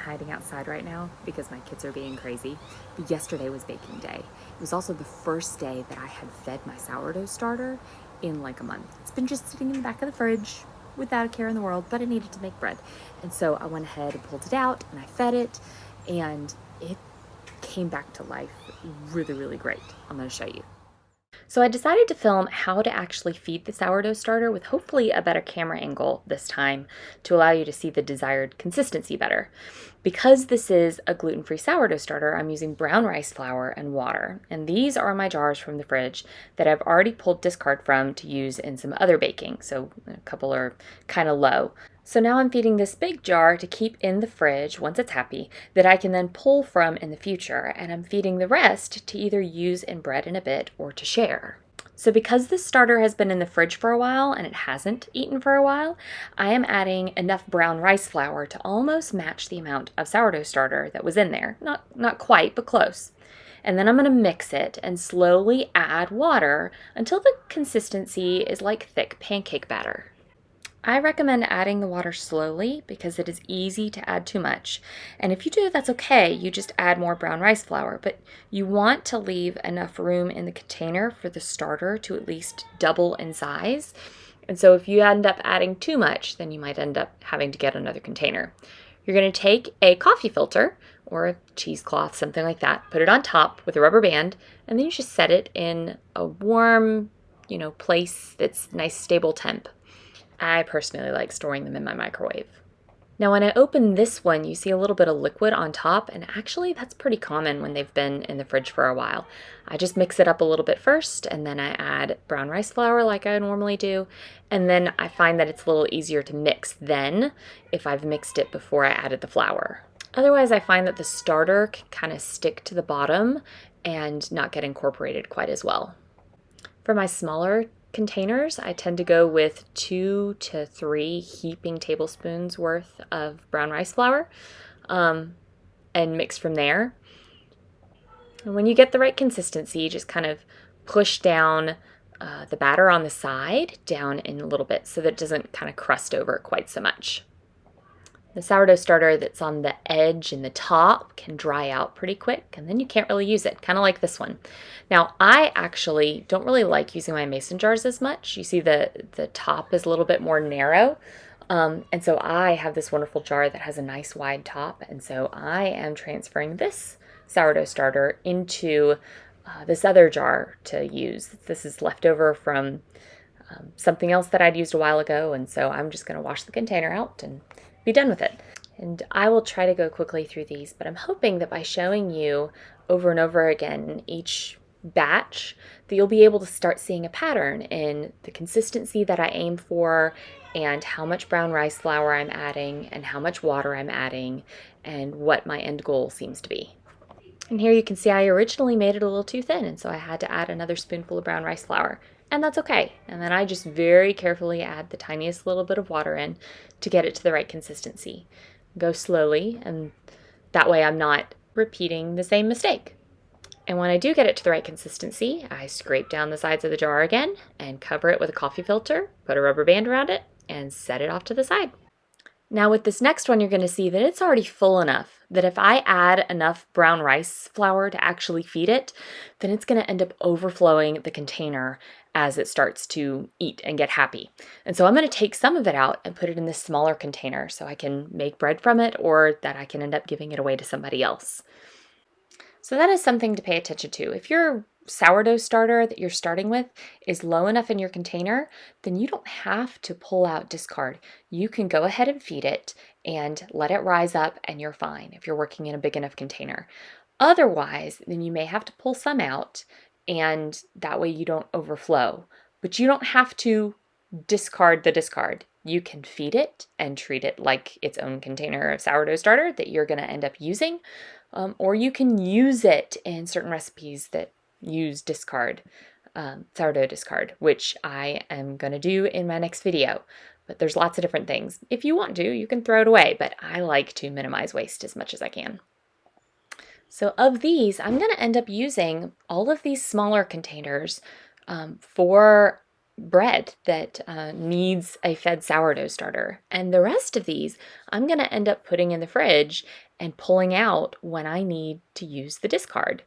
hiding outside right now because my kids are being crazy. But yesterday was baking day. It was also the first day that I had fed my sourdough starter in like a month. It's been just sitting in the back of the fridge without a care in the world, but it needed to make bread. And so I went ahead and pulled it out and I fed it, and it came back to life really, really great. I'm going to show you. So I decided to film how to actually feed the sourdough starter with hopefully a better camera angle this time to allow you to see the desired consistency better. Because this is a gluten-free sourdough starter, I'm using brown rice flour and water. And these are my jars from the fridge that I've already pulled discard from to use in some other baking. So a couple are kind of low. So now I'm feeding this big jar to keep in the fridge once it's happy that I can then pull from in the future, and I'm feeding the rest to either use in bread in a bit or to share. So because this starter has been in the fridge for a while and it hasn't eaten for a while, I am adding enough brown rice flour to almost match the amount of sourdough starter that was in there. Not quite, but close. And then I'm going to mix it and slowly add water until the consistency is like thick pancake batter. I recommend adding the water slowly because it is easy to add too much. And if you do, that's okay. You just add more brown rice flour, but you want to leave enough room in the container for the starter to at least double in size. And so if you end up adding too much, then you might end up having to get another container. You're going to take a coffee filter or a cheesecloth, something like that, put it on top with a rubber band, and then you just set it in a warm, place that's nice, stable temp. I personally like storing them in my microwave. Now when I open this one, you see a little bit of liquid on top, and actually that's pretty common when they've been in the fridge for a while. I just mix it up a little bit first, and then I add brown rice flour like I normally do, and then I find that it's a little easier to mix then if I've mixed it before I added the flour. Otherwise, I find that the starter can kind of stick to the bottom and not get incorporated quite as well. For my smaller containers, I tend to go with 2 to 3 heaping tablespoons worth of brown rice flour and mix from there. And when you get the right consistency, just kind of push down the batter on the side down in a little bit so that it doesn't kind of crust over quite so much. The sourdough starter that's on the edge and the top can dry out pretty quick, and then you can't really use it, kind of like this one. Now, I actually don't really like using my mason jars as much. You see the top is a little bit more narrow, and so I have this wonderful jar that has a nice wide top, and so I am transferring this sourdough starter into this other jar to use. This is leftover from something else that I'd used a while ago, and so I'm just going to wash the container out and be done with it. And I will try to go quickly through these, but I'm hoping that by showing you over and over again in each batch that you'll be able to start seeing a pattern in the consistency that I aim for, and how much brown rice flour I'm adding and how much water I'm adding and what my end goal seems to be. And here you can see I originally made it a little too thin, and so I had to add another spoonful of brown rice flour. And that's okay. And then I just very carefully add the tiniest little bit of water in to get it to the right consistency. Go slowly, and that way I'm not repeating the same mistake. And when I do get it to the right consistency, I scrape down the sides of the jar again and cover it with a coffee filter, put a rubber band around it, and set it off to the side. Now with this next one, you're going to see that it's already full enough that if I add enough brown rice flour to actually feed it, then it's going to end up overflowing the container as it starts to eat and get happy. And so I'm going to take some of it out and put it in this smaller container so I can make bread from it, or that I can end up giving it away to somebody else. So that is something to pay attention to. If your sourdough starter that you're starting with is low enough in your container, then you don't have to pull out discard. You can go ahead and feed it and let it rise up, and you're fine if you're working in a big enough container. Otherwise, then you may have to pull some out, and that way you don't overflow. But you don't have to discard the discard. You can feed it and treat it like its own container of sourdough starter that you're going to end up using, or you can use it in certain recipes that use discard, sourdough discard, which I am going to do in my next video. But there's lots of different things. If you want to, you can throw it away, but I like to minimize waste as much as I can. So of these, I'm going to end up using all of these smaller containers for bread that needs a fed sourdough starter. And the rest of these, I'm going to end up putting in the fridge and pulling out when I need to use the discard,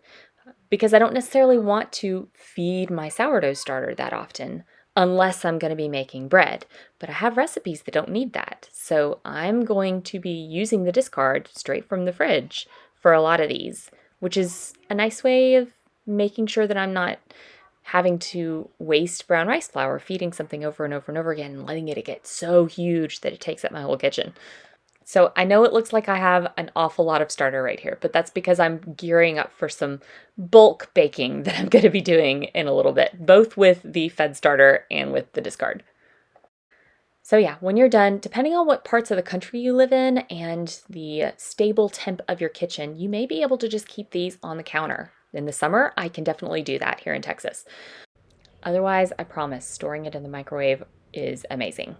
because I don't necessarily want to feed my sourdough starter that often unless I'm going to be making bread. But I have recipes that don't need that. So I'm going to be using the discard straight from the fridge for a lot of these, which is a nice way of making sure that I'm not having to waste brown rice flour feeding something over and over and over again and letting it get so huge that it takes up my whole kitchen. So I know it looks like I have an awful lot of starter right here, but that's because I'm gearing up for some bulk baking that I'm going to be doing in a little bit, both with the fed starter and with the discard. So yeah, when you're done, depending on what parts of the country you live in and the stable temp of your kitchen, you may be able to just keep these on the counter. In the summer, I can definitely do that here in Texas. Otherwise, I promise, storing it in the microwave is amazing.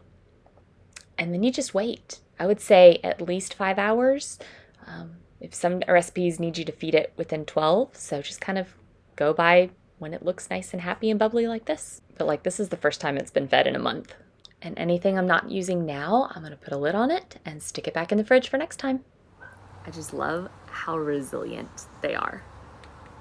And then you just wait. I would say at least 5 hours. If some recipes need you to feed it within 12, so just kind of go by when it looks nice and happy and bubbly like this. But like this is the first time it's been fed in a month. And anything I'm not using now, I'm going to put a lid on it and stick it back in the fridge for next time. I just love how resilient they are.